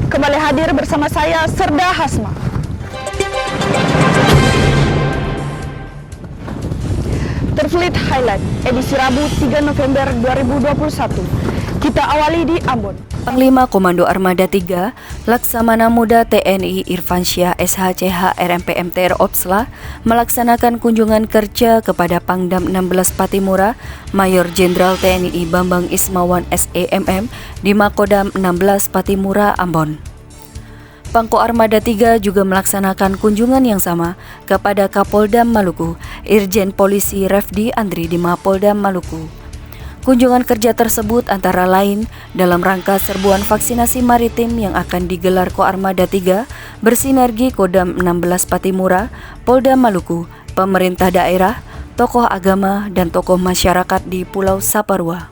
Kembali hadir bersama saya, Serda Hasma. Terfleet Highlight, edisi Rabu 3 November 2021. Kita awali di Ambon. Panglima Komando Armada 3, Laksamana Muda TNI Irfansyah SHCH RMP MTR Opsla melaksanakan kunjungan kerja kepada Pangdam 16 Patimura, Mayor Jenderal TNI Bambang Ismawan SEMM di Makodam 16 Patimura, Ambon. Pangko Armada 3 juga melaksanakan kunjungan yang sama kepada Kapoldam Maluku, Irjen Polisi Refdi Andri di Mapoldam Maluku. Kunjungan kerja tersebut antara lain dalam rangka serbuan vaksinasi maritim yang akan digelar Koarmada 3 bersinergi Kodam 16 Patimura, Polda Maluku, pemerintah daerah, tokoh agama, dan tokoh masyarakat di Pulau Saparua.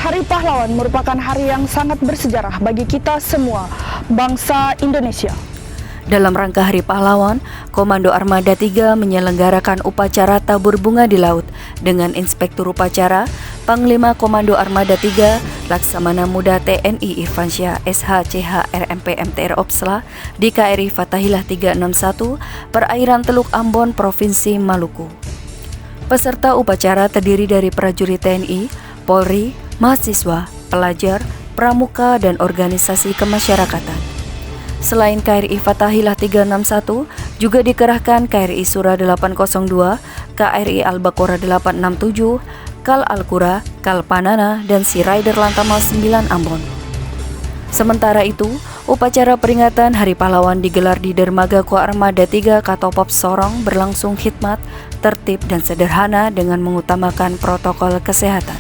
Hari Pahlawan merupakan hari yang sangat bersejarah bagi kita semua, bangsa Indonesia. Dalam rangka Hari Pahlawan, Komando Armada 3 menyelenggarakan upacara tabur bunga di laut dengan Inspektur Upacara, Panglima Komando Armada 3, Laksamana Muda TNI Irfansyah SHCH RMP MTR Opsla di KRI Fathahilah 361, perairan Teluk Ambon, Provinsi Maluku. Peserta upacara terdiri dari prajurit TNI, Polri, mahasiswa, pelajar, pramuka, dan organisasi kemasyarakatan. Selain KRI Fathahilah 361, juga dikerahkan KRI Surah 802, KRI Al-Baqarah 867, Kal Al-Qura, Kal Panana, dan Sea Rider Lantamal 9 Ambon. Sementara itu, upacara peringatan Hari Pahlawan digelar di Dermaga Koarmada 3 Katopop Sorong berlangsung khidmat, tertib, dan sederhana dengan mengutamakan protokol kesehatan.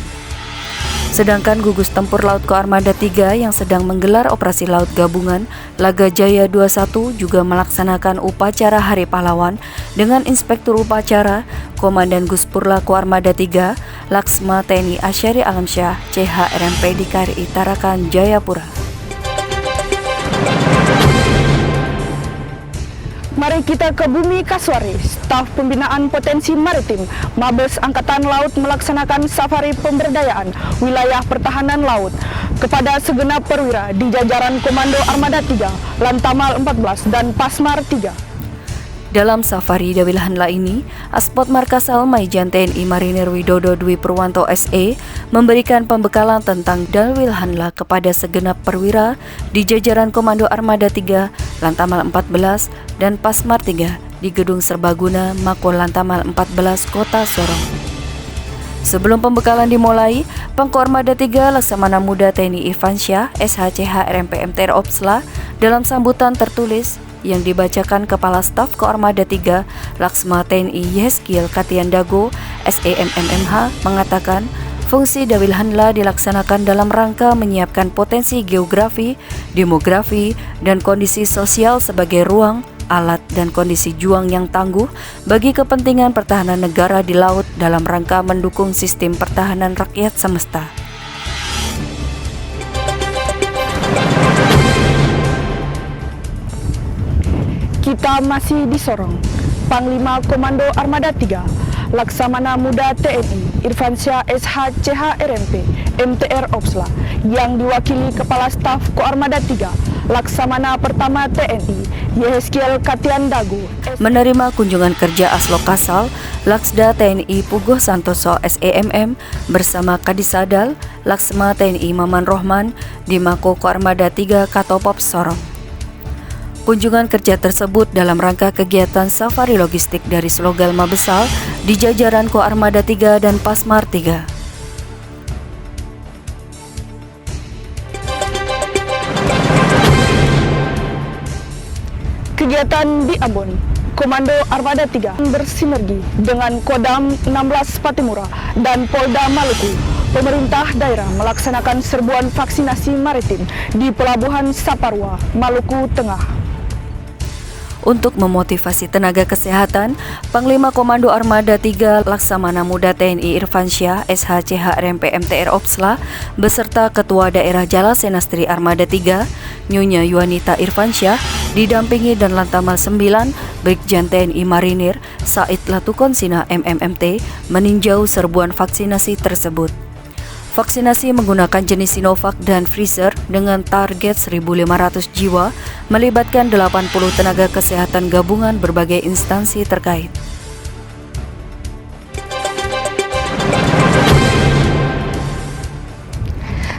Sedangkan gugus tempur laut Koarmada 3 yang sedang menggelar operasi laut gabungan Laga Jaya 21 juga melaksanakan upacara Hari Pahlawan dengan Inspektur Upacara, Komandan Guspurla Koarmada 3, Laksma TNI Asyari Alamsyah CH RMP di KRI Tarakan, Jayapura. Mari kita ke Bumi Kasuari. Staf Pembinaan Potensi Maritim Mabes Angkatan Laut melaksanakan safari pemberdayaan wilayah pertahanan laut kepada segenap perwira di jajaran Komando Armada 3, Lantamal 14, dan Pasmar 3. Dalam safari Dawilhanla ini, Aspot Markasal Maijen TNI Marinir Widodo Dwi Purwanto SE memberikan pembekalan tentang Dawilhanla kepada segenap perwira di jajaran Komando Armada 3, Lantamal 14, dan Pasmar 3 di Gedung Serbaguna, Mako Lantamal 14, Kota Sorong. Sebelum pembekalan dimulai, Pangko Armada 3 Laksamana Muda TNI Irfansyah SHCH RMP MTR Opsla dalam sambutan tertulis yang dibacakan Kepala Staf Koarmada 3 Laksma TNI Yeskil Katiandago SEMMMH mengatakan fungsi Dawilhanla dilaksanakan dalam rangka menyiapkan potensi geografi, demografi, dan kondisi sosial sebagai ruang, alat, dan kondisi juang yang tangguh bagi kepentingan pertahanan negara di laut dalam rangka mendukung sistem pertahanan rakyat semesta. Kita masih di Sorong. Panglima Komando Armada 3, Laksamana Muda TNI Irfansyah SHCH RMP MTR Opsla yang diwakili Kepala Staf Koarmada 3 Laksamana Pertama TNI Yeskil Katiandago menerima kunjungan kerja Aslok Kasal Laksda TNI Puguh Santoso SEMM bersama Kadisadal Laksma TNI Maman Rohman di Mako Koarmada 3 Katopop Sorong. Kunjungan kerja tersebut dalam rangka kegiatan safari logistik dari Slogal Mabesal di jajaran Koarmada 3 dan Pasmar 3. Kegiatan di Ambon, Komando Armada 3 bersinergi dengan Kodam 16 Patimura dan Polda Maluku. Pemerintah daerah melaksanakan serbuan vaksinasi maritim di Pelabuhan Saparua, Maluku Tengah. Untuk memotivasi tenaga kesehatan, Panglima Komando Armada 3 Laksamana Muda TNI Irfansyah SHCH RMP MTR Opsla beserta Ketua Daerah Jala Senastri Armada 3 Nyonya Yuanita Irfansyah didampingi dan Lantamal 9 Brigjen TNI Marinir Said Latukonsina MMMT meninjau serbuan vaksinasi tersebut. Vaksinasi menggunakan jenis Sinovac dan Pfizer dengan target 1.500 jiwa melibatkan 80 tenaga kesehatan gabungan berbagai instansi terkait.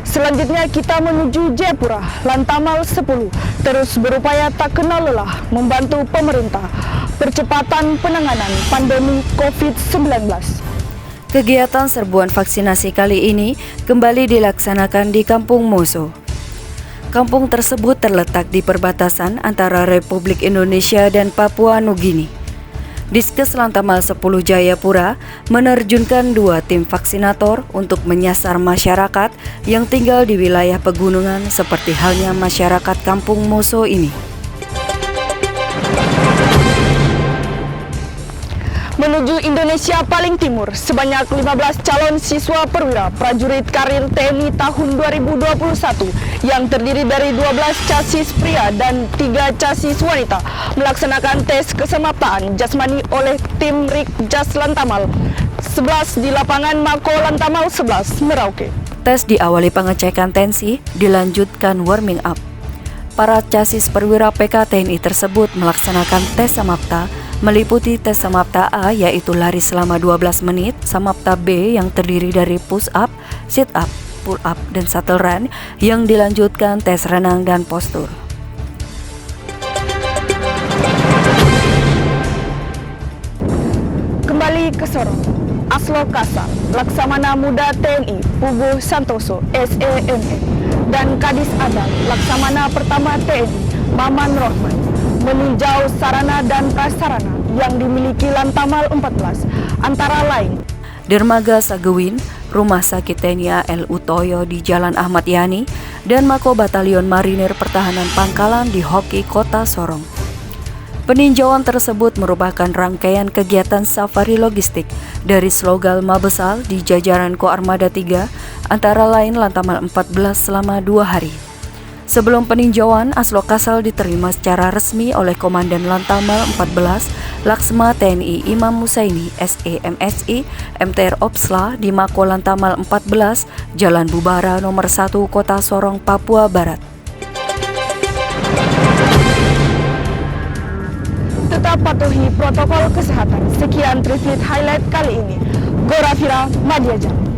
Selanjutnya kita menuju Jayapura. Lantamal 10 terus berupaya tak kenal lelah membantu pemerintah percepatan penanganan pandemi COVID-19. Kegiatan serbuan vaksinasi kali ini kembali dilaksanakan di Kampung Moso. Kampung tersebut terletak di perbatasan antara Republik Indonesia dan Papua Nugini. Diskes Lantamal 10 Jayapura menerjunkan 2 tim vaksinator untuk menyasar masyarakat yang tinggal di wilayah pegunungan seperti halnya masyarakat Kampung Moso ini. Menuju Indonesia paling timur, sebanyak 15 calon siswa perwira prajurit karir TNI tahun 2021 yang terdiri dari 12 casis pria dan 3 casis wanita melaksanakan tes kesemaptaan jasmani oleh tim Rikjas Lantamal 11 di lapangan Mako Lantamal 11, Merauke. Tes diawali pengecekan tensi, dilanjutkan warming up. Para casis perwira PK TNI tersebut melaksanakan tes samapta, meliputi tes samapta A yaitu lari selama 12 menit, samapta B yang terdiri dari push up, sit up, pull up, dan shuttle run yang dilanjutkan tes renang dan postur. Kembali ke Sorong, Aslo Kasal, Laksamana Muda TNI Puguh Santoso SEME dan Kadis Adal Laksamana Pertama TNI Maman Rohman meninjau sarana dan prasarana yang dimiliki Lantamal 14, antara lain Dermaga Sagewin, Rumah Sakit TNI AL Utoyo di Jalan Ahmad Yani, dan Mako Batalion Marinir Pertahanan Pangkalan di Hoki Kota Sorong. Peninjauan tersebut merupakan rangkaian kegiatan safari logistik dari Slogal Mabesal di jajaran Koarmada 3, antara lain Lantamal 14 selama 2 hari. Sebelum peninjauan, Aslo Kasal diterima secara resmi oleh Komandan Lantamal 14, Laksma TNI Imam Musaini, SEMSI, MTR Opsla di Mako Lantamal 14, Jalan Bubara nomor 1 Kota Sorong, Papua Barat. tetap patuhi protokol kesehatan. Sekian Triflit Highlight kali ini. Gorafira Madiajan.